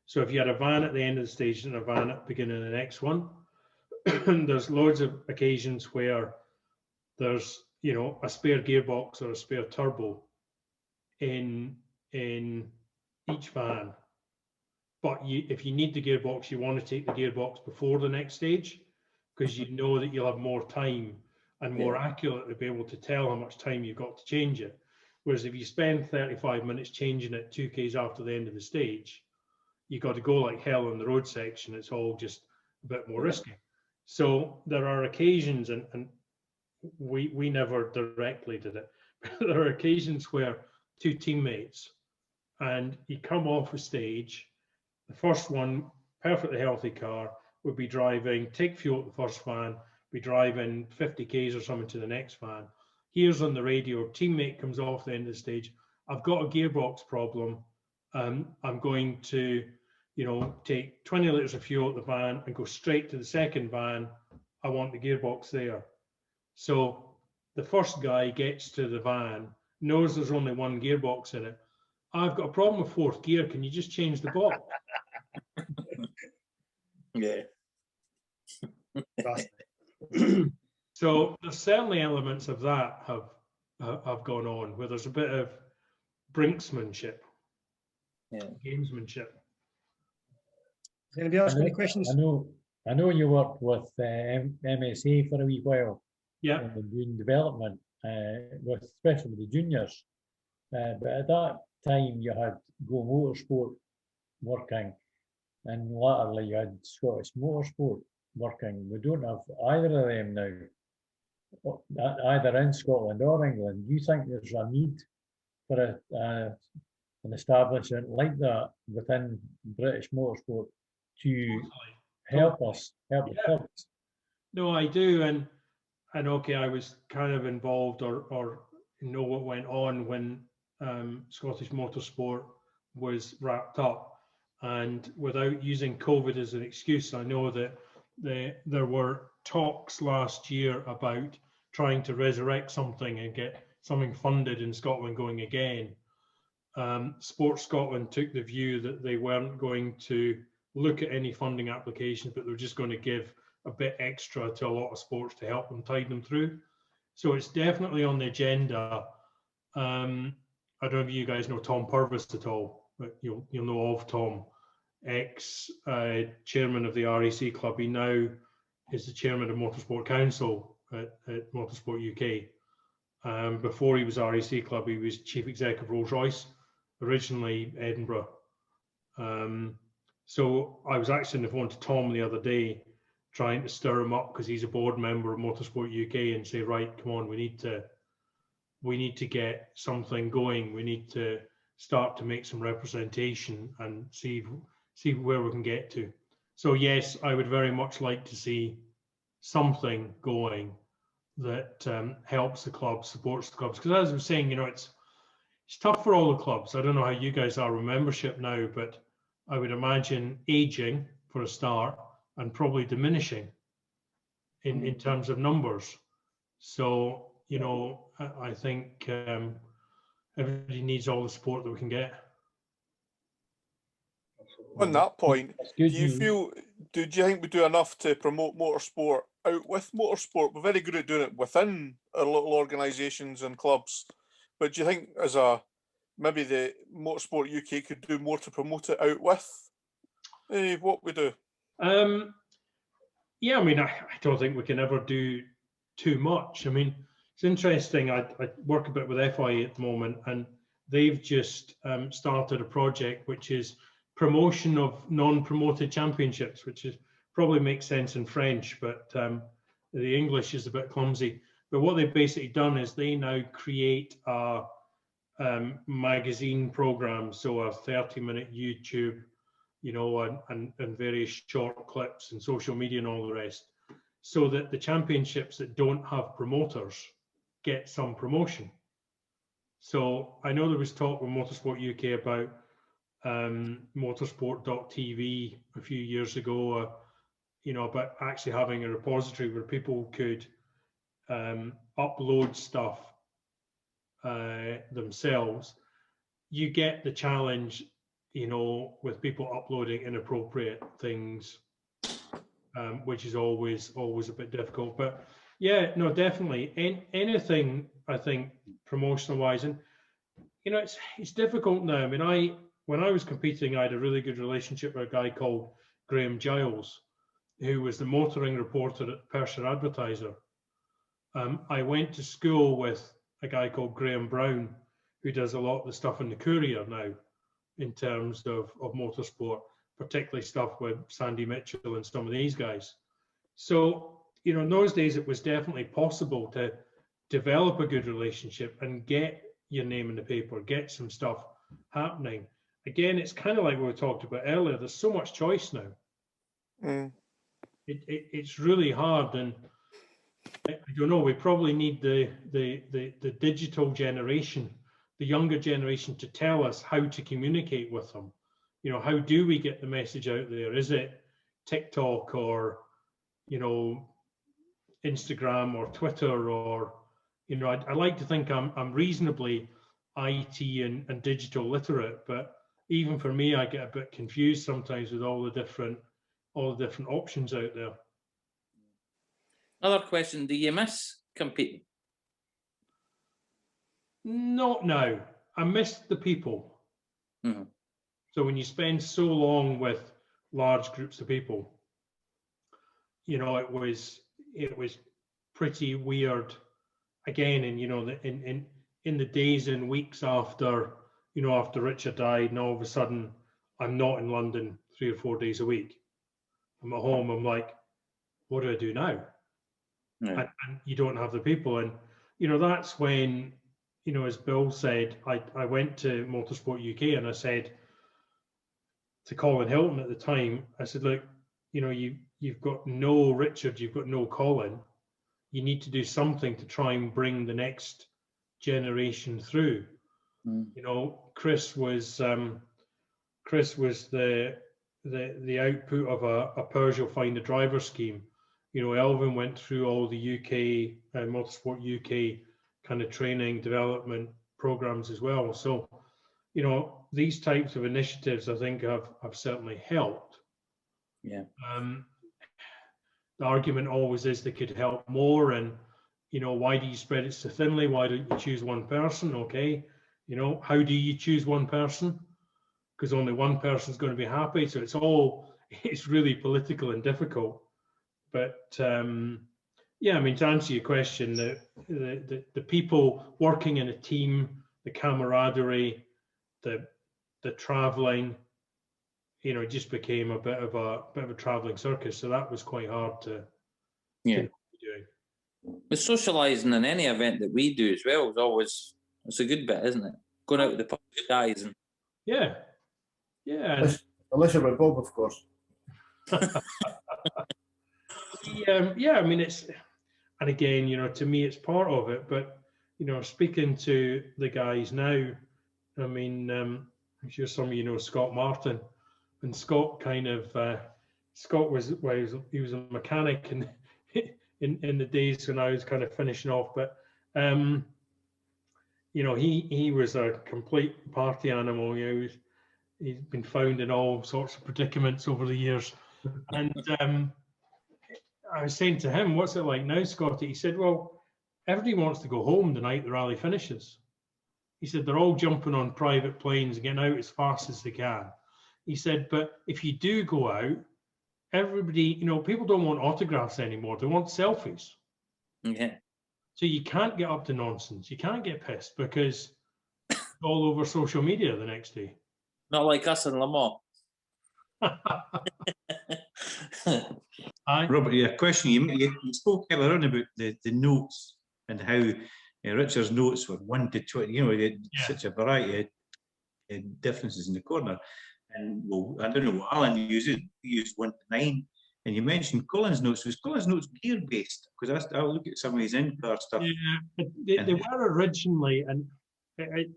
So if you had a van at the end of the stage and a van at the beginning of the next one, there's loads of occasions where there's, you know, a spare gearbox or a spare turbo in each van. But if you need the gearbox, you want to take the gearbox before the next stage because you know that you'll have more time and more accurately be able to tell how much time you've got to change it. Whereas if you spend 35 minutes changing it 2Ks after the end of the stage, you got to go like hell on the road section. It's all just a bit more risky. So there are occasions, and we never directly did it, but there are occasions where two teammates and you come off a stage, the first one, perfectly healthy car, would be driving, take fuel at the first van, be driving 50 Ks or something to the next van. Here's on the radio, teammate comes off the end of the stage, I've got a gearbox problem. I'm going to, you know, take 20 litres of fuel at the van and go straight to the second van. I want the gearbox there. So the first guy gets to the van, knows there's only one gearbox in it. I've got a problem with fourth gear. Can you just change the box? Yeah. So there's certainly elements of that have gone on where there's a bit of brinksmanship, gamesmanship. Does anybody else have any questions? I know you worked with MSA for a wee while. Yeah. Doing development, especially with the juniors. But at that time, you had Go Motorsport working, and latterly you had Scottish Motorsport working. We don't have either of them now, either in Scotland or England. Do you think there's a need for an establishment like that within British motorsport to help us, help the clubs. No, I do, and okay, I was kind of involved or know what went on when Scottish Motorsport was wrapped up, and without using COVID as an excuse, I know that there were talks last year about trying to resurrect something and get something funded in Scotland going again. Sports Scotland took the view that they weren't going to look at any funding applications, but they were just going to give a bit extra to a lot of sports to help them tide them through. So it's definitely on the agenda. I don't know if you guys know Tom Purvis at all, but you'll know of Tom, ex-chairman of the RAC Club. He now is the chairman of Motorsport Council at Motorsport UK. Before he was RAC Club, he was chief executive of Rolls-Royce, originally Edinburgh. So I was actually on the phone to Tom the other day, trying to stir him up because he's a board member of Motorsport UK, and say, right, come on, we need to get something going. We need to start to make some representation and see where we can get to. So yes, I would very much like to see something going that helps the clubs, supports the clubs. Because as I was saying, it's tough for all the clubs. I don't know how you guys are with membership now, but I would imagine aging for a start and probably diminishing in terms of numbers. So, I think everybody needs all the support that we can get. On that point, do you think we do enough to promote motorsport out with motorsport? We're very good at doing it within our little organisations and clubs, but do you think maybe the Motorsport UK could do more to promote it out with what we do? Yeah, I don't think we can ever do too much. It's interesting. I work a bit with FIA at the moment, and they've just started a project which is promotion of non-promoted championships, which probably makes sense in French, but the English is a bit clumsy. But what they've basically done is they now create a magazine program, so a 30-minute YouTube, and various short clips and social media and all the rest, so that the championships that don't have promoters get some promotion. So I know there was talk with Motorsport UK about motorsport.tv a few years ago, about actually having a repository where people could upload stuff themselves. You get the challenge, with people uploading inappropriate things, which is always a bit difficult. But yeah, no, definitely anything, I think, promotional wise, and it's difficult now. When I was competing, I had a really good relationship with a guy called Graham Giles, who was the motoring reporter at Persian Advertiser. I went to school with a guy called Graham Brown, who does a lot of the stuff in the Courier now in terms of motorsport, particularly stuff with Sandy Mitchell and some of these guys. So, in those days, it was definitely possible to develop a good relationship and get your name in the paper, get some stuff happening. Again, it's kind of like what we talked about earlier. There's so much choice now. It's really hard, and I don't know. We probably need the digital generation, the younger generation, to tell us how to communicate with them. How do we get the message out there? Is it TikTok or Instagram or Twitter, or I like to think I'm reasonably IT and digital literate, but even for me, I get a bit confused sometimes with all the different options out there. Another question: do you miss competing? Not now. I miss the people. Mm-hmm. So when you spend so long with large groups of people, it was pretty weird. Again, and in the days and weeks after Richard died, and all of a sudden I'm not in London 3 or 4 days a week. I'm at home. I'm like, what do I do now? Yeah. And you don't have the people, and that's when, as Bill said, I went to Motorsport UK and I said, Colin Hilton at the time. I said, look, you know, you've got no Richard, you've got no Colin. You need to do something to try and bring the next generation through. You know, Chris was the output of a Peugeot Find a Driver scheme. You know, Elvin went through all the UK Motorsport UK kind of training development programs as well. So, you know, these types of initiatives I think have certainly helped. Yeah. The argument always is they could help more, and you know, why do you spread it so thinly? Why don't you choose one person? Okay, you know, how do you choose one person? Because only one person's going to be happy. So it's really political and difficult. But yeah, I mean, to answer your question, the people working in a team, the camaraderie, the traveling, you know, it just became a bit of a traveling circus. So that was quite hard to do. The socialising in any event that we do as well is always, it's a good bit, isn't it? Going out with the pub guys and yeah. Unless you're with Bob, of course. Yeah, I mean, and again, you know, to me, it's part of it. But you know, speaking to the guys now, I mean, I'm sure some of you know Scott Martin, and Scott kind of Scott was he was a mechanic in the days when I was kind of finishing off, but you know, he was a complete party animal. You know, he's been found in all sorts of predicaments over the years, and I was saying to him, what's it like now, Scotty? He said, well, everybody wants to go home the night the rally finishes. He said, they're all jumping on private planes and getting out as fast as they can. He said, but if you do go out, everybody, you know, people don't want autographs anymore. They want selfies. yeah. So you can't get up to nonsense. You can't get pissed because it's all over social media the next day. Not like us in Le Mans. Robert, yeah, question. You spoke earlier on about the notes and how Richard's notes were 1 to 20. You know, he had such a variety of differences in the corner. And well, I don't know what Alan used. He used 1 to 9. And you mentioned Colin's notes. Was Colin's notes gear based? Because I'll look at some of his in-car stuff. Yeah, they were originally, and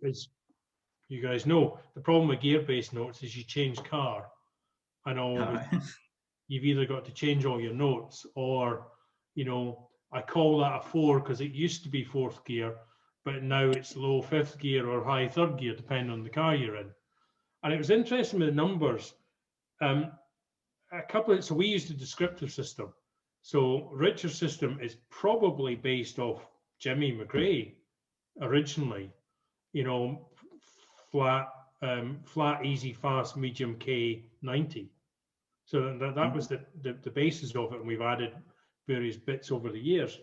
as you guys know, the problem with gear-based notes is you change car, and you've either got to change all your notes, or, you know, I call that a 4 because it used to be 4th gear, but now it's low 5th gear or high 3rd gear, depending on the car you're in. And it was interesting with the numbers. So we used a descriptive system. So Richard's system is probably based off Jimmy McRae originally, you know, flat, easy, fast, medium K 90. So that was the basis of it, and we've added various bits over the years.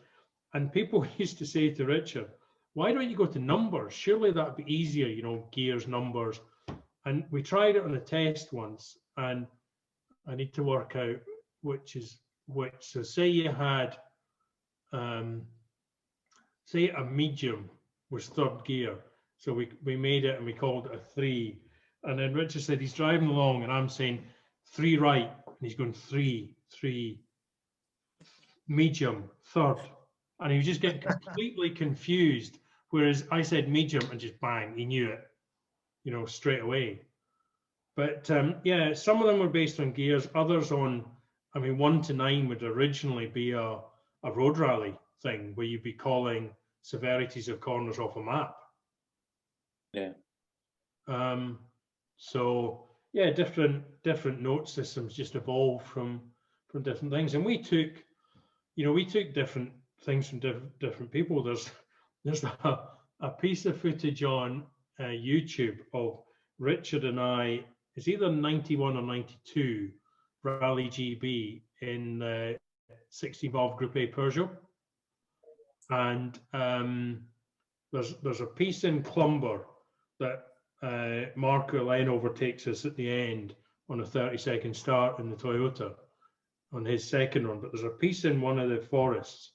And people used to say to Richard, why don't you go to numbers? Surely that'd be easier, you know, gears, numbers. And we tried it on a test once, and I need to work out which is which. So say you had, say a medium was 3rd gear. So we made it and we called it a 3. And then Richard said he's driving along and I'm saying 3 right. And he's going 3, 3, medium, 3rd. And he was just getting completely confused. Whereas I said medium and just bang, he knew it, you know, straight away. But yeah, some of them were based on gears, others on, I mean, 1 to 9 would originally be a road rally thing where you'd be calling severities of corners off a map. Yeah. So yeah, different note systems just evolved from different things, and we took different things from different people. There's a piece of footage on YouTube of Richard and I. It's either 91 or 92 Rally GB in 16 valve Group A Peugeot, and there's a piece in Clumber that Marco Len overtakes us at the end on a 30-second start in the Toyota on his second run, but there's a piece in one of the forests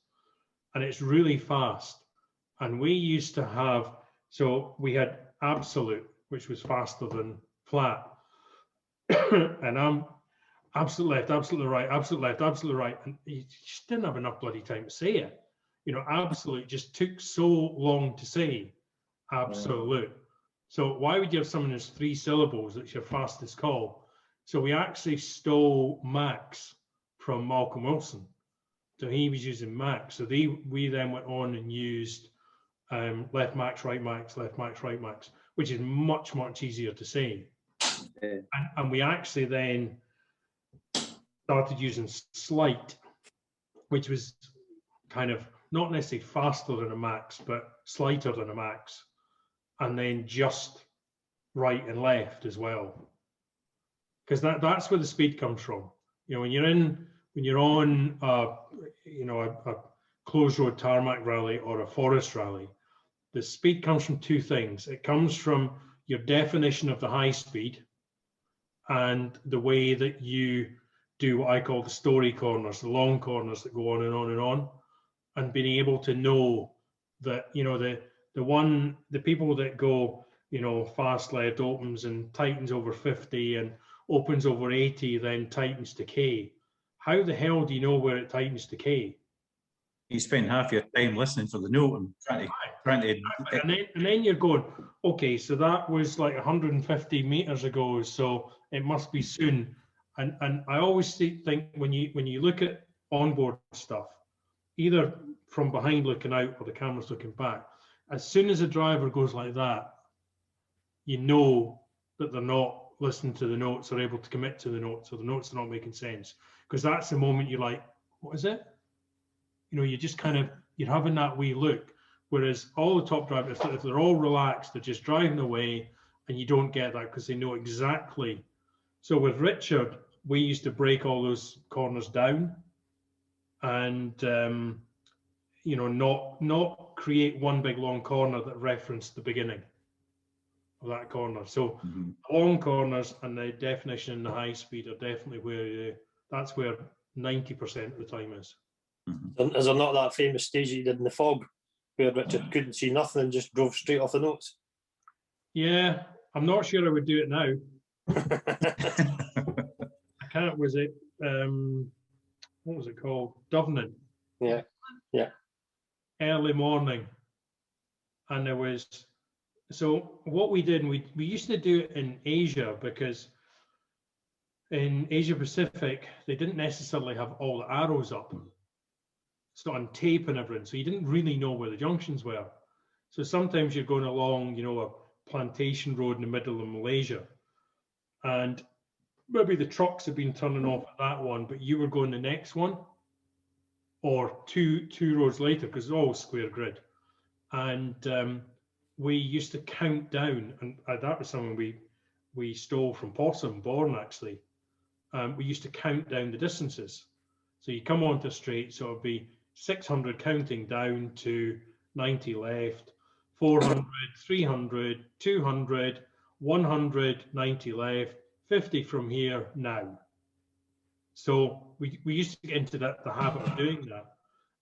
and it's really fast. And we used to have, so we had Absolute, which was faster than flat. and I'm absolute left, absolutely right, absolute left, absolute right, and he just didn't have enough bloody time to say it. You know, absolute just took so long to say absolute. So why would you have someone who's 3 syllables that's your fastest call? So we actually stole Max from Malcolm Wilson. So he was using Max. So we then went on and used left Max, right Max, left Max, right Max, which is much, much easier to say. Yeah. And we actually then started using slight, which was kind of not necessarily faster than a Max, but slighter than a Max. And then just right and left as well. Because that's where the speed comes from. You know, when you're on a closed road tarmac rally or a forest rally, the speed comes from 2 things. It comes from your definition of the high speed and the way that you do what I call the story corners, the long corners that go on and on and on, and being able to know that, you know, the people that go, you know, fast left opens and tightens over 50 and opens over 80, then tightens to K. How the hell do you know where it tightens to K? You spend half your time listening for the note and trying to and then you're going, okay, so that was like 150 meters ago, so it must be soon. And I always think when you look at onboard stuff, either from behind looking out or the camera's looking back, as soon as a driver goes like that, you know that they're not listening to the notes or able to commit to the notes, or the notes are not making sense. Because that's the moment you're like, what is it? You know, you just kind of, you're having that wee look. Whereas all the top drivers, if they're all relaxed, they're just driving away, and you don't get that because they know exactly. So with Richard, we used to break all those corners down and, you know, not create one big long corner that referenced the beginning of that corner. So long corners and the definition and the high speed are definitely where that's where 90% of the time is. Is there not that famous stage you did in the fog where Richard couldn't see nothing and just drove straight off the notes? Yeah, I'm not sure I would do it now. I can't. Was it what was it called? Dublin. Yeah. Early morning, and there was. So what we did, we used to do it in Asia, because in Asia Pacific they didn't necessarily have all the arrows up, so on tape and everything. So you didn't really know where the junctions were. So sometimes you're going along, you know, a plantation road in the middle of Malaysia, and maybe the trucks have been turning off at that one, but you were going the next one, or two roads later, because it's all square grid. And we used to count down, and that was something we stole from Possum Bourne, actually. We used to count down the distances. So you come onto a straight, so it'd be 600 counting down to 90 left, 400, 300, 200, 100, 90 left, 50 from here now. So we used to get into the habit of doing that.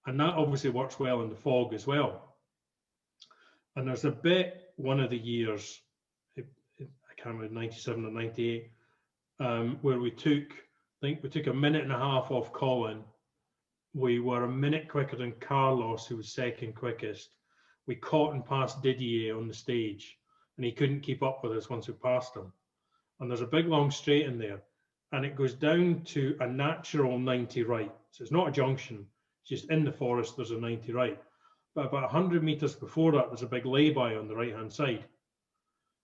And that obviously works well in the fog as well. And there's a bit, one of the years, I can't remember, 97 or 98, where we took, I think we took a minute and a half off Colin. We were a minute quicker than Carlos, who was second quickest. We caught and passed Didier on the stage, and he couldn't keep up with us once we passed him. And there's a big long straight in there, and it goes down to a natural 90 right. So it's not a junction, just in the forest there's a 90 right. But about 100 meters before that, there's a big lay-by on the right-hand side.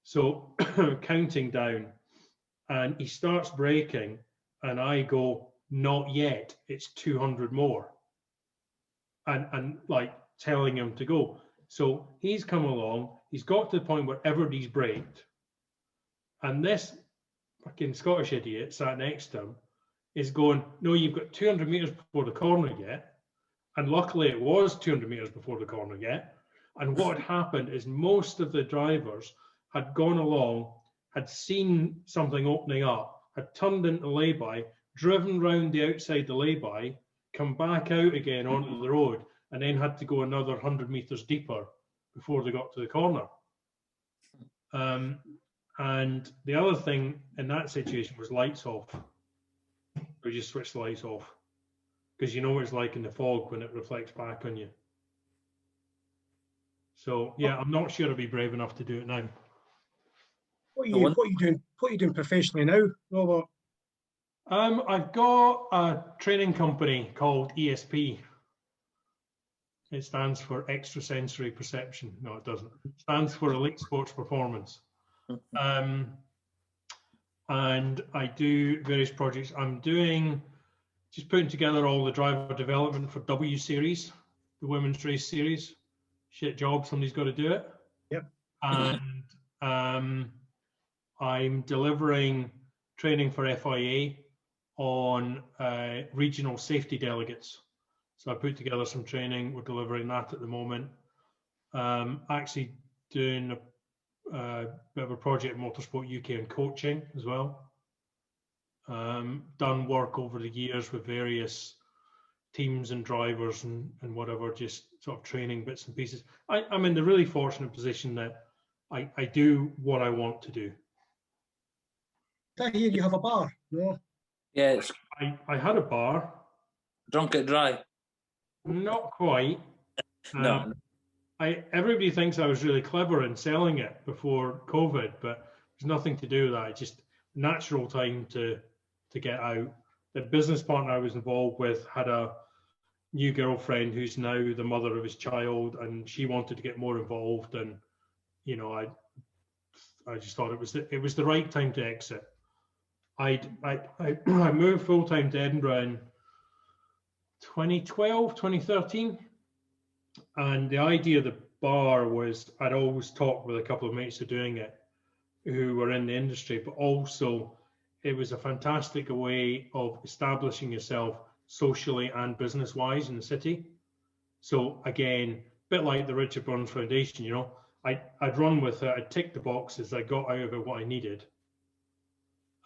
So counting down, and he starts braking, and I go, not yet, it's 200 more. And like telling him to go. So he's come along, he's got to the point where everybody's braked, and this fucking Scottish idiot sat next to him is going, no, you've got 200 meters before the corner yet. And luckily it was 200 meters before the corner yet. And what had happened is most of the drivers had gone along, had seen something opening up, had turned into lay-by, driven round the outside the lay-by, come back out again onto the road, and then had to go another 100 meters deeper before they got to the corner. And the other thing in that situation was lights off. We just switched the lights off because you know what it's like in the fog when it reflects back on you. So yeah, I'm not sure I'll be brave enough to do it now. What are you doing professionally now, Robert? I've got a training company called ESP. It stands for Extrasensory Perception. No, it doesn't. It stands for Elite Sports Performance. And I do various projects. I'm just putting together all the driver development for W Series, the women's race series. Shit job, somebody's got to do it. Yep. And I'm delivering training for FIA on regional safety delegates. So I put together some training. We're delivering that at the moment. Actually doing a bit of a project in Motorsport UK and coaching as well. Done work over the years with various teams and drivers and whatever, just sort of training bits and pieces. I'm in the really fortunate position that I do what I want to do. Did I hear you have a bar? No. Yeah, I had a bar. Drunk it dry. Not quite. No. Everybody thinks I was really clever in selling it before COVID, but there's nothing to do with that. It's just natural time to get out. The business partner I was involved with had a new girlfriend who's now the mother of his child, and she wanted to get more involved. And you know, I just thought it was the right time to exit. I moved full time to Edinburgh in 2012, 2013. And the idea of the bar was I'd always talked with a couple of mates of doing it who were in the industry, but also it was a fantastic way of establishing yourself socially and business wise in the city. So again, a bit like the Richard Burns Foundation, you know, I'd run with it, I'd tick the boxes, I got out of it what I needed.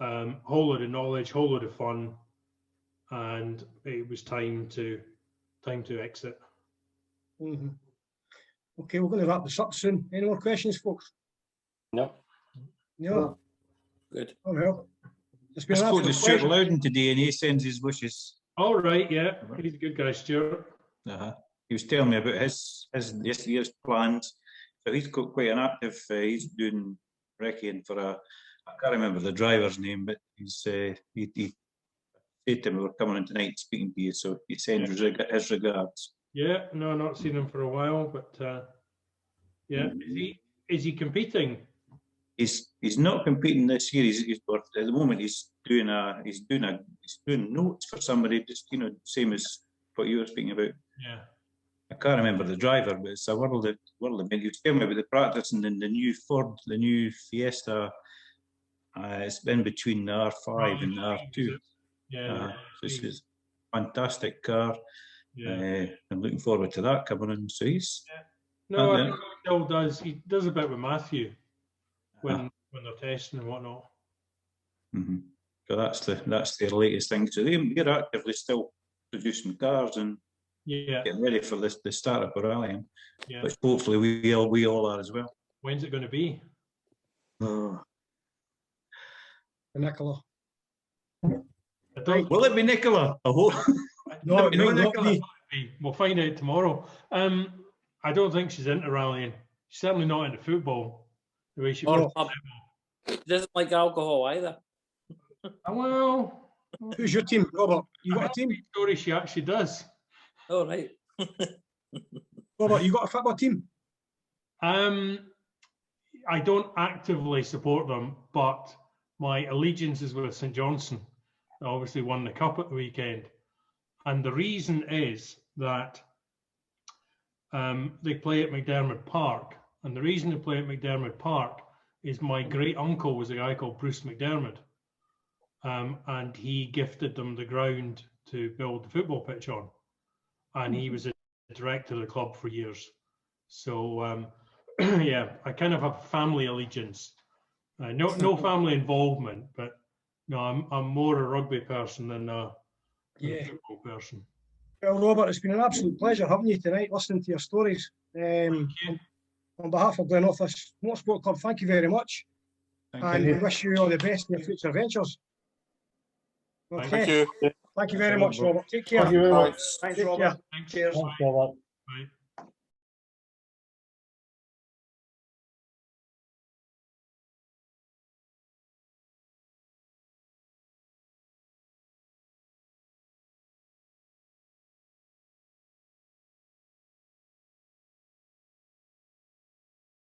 Whole load of knowledge, whole load of fun, and it was time to exit. Mm-hmm. Okay, we're going to wrap this up soon. Any more questions, folks? No. No. Good. Oh well. It's I been an spoke to absolute Stuart pleasure. Loudon today, and he sends his wishes. All right, yeah, he's a good guy, Stuart. He was telling me about his this year's plans. So he's got quite an active. He's doing recceing for I can't remember the driver's name, but he said to me, we're coming in tonight speaking to you, so he sends his regards. Yeah, no, not seen him for a while, but yeah, is he competing? He's not competing this year. He's at the moment he's doing notes for somebody, just same as what you were speaking about. Yeah. I can't remember the driver, but it's a world event. You tell me about the practicing in the new Ford, the new Fiesta. It's been between the R5 and the R2. Yeah. This is a fantastic car. Yeah. I'm looking forward to that coming in. So he's no, I think he still does. He does a bit with Matthew when they're testing and whatnot. Mm-hmm. So that's their latest thing. So they're actively still producing cars and getting ready for the start of Borellium, which hopefully we all are as well. When's it going to be? Nicola. Will it be Nicola? I hope. No, it might not be. We'll find out tomorrow. I don't think she's into rallying. She's certainly not into football. The way she doesn't like alcohol either. Well, who's your team, Robert? You got a team? Story she actually does. Oh right. Robert, you got a football team? I don't actively support them, but my allegiance is with St Johnstone. They obviously won the cup at the weekend, and the reason is that they play at McDermott Park, and the reason they play at McDermott Park is my great uncle was a guy called Bruce McDermott, and he gifted them the ground to build the football pitch on, and he was a director of the club for years. So yeah, I kind of have family allegiance. No family involvement, but no, I'm more a rugby person than a football person. Well, Robert, it's been an absolute pleasure having you tonight, listening to your stories. Thank you. On behalf of Glenoffice Motorsport Club, thank you very much. And we wish you all the best in your future ventures. Okay. Thank you. Thank you very much, Robert. Take care. Thank you very much. Thanks, Take Robert. care. Thanks. Cheers. Thanks, Robert. Bye.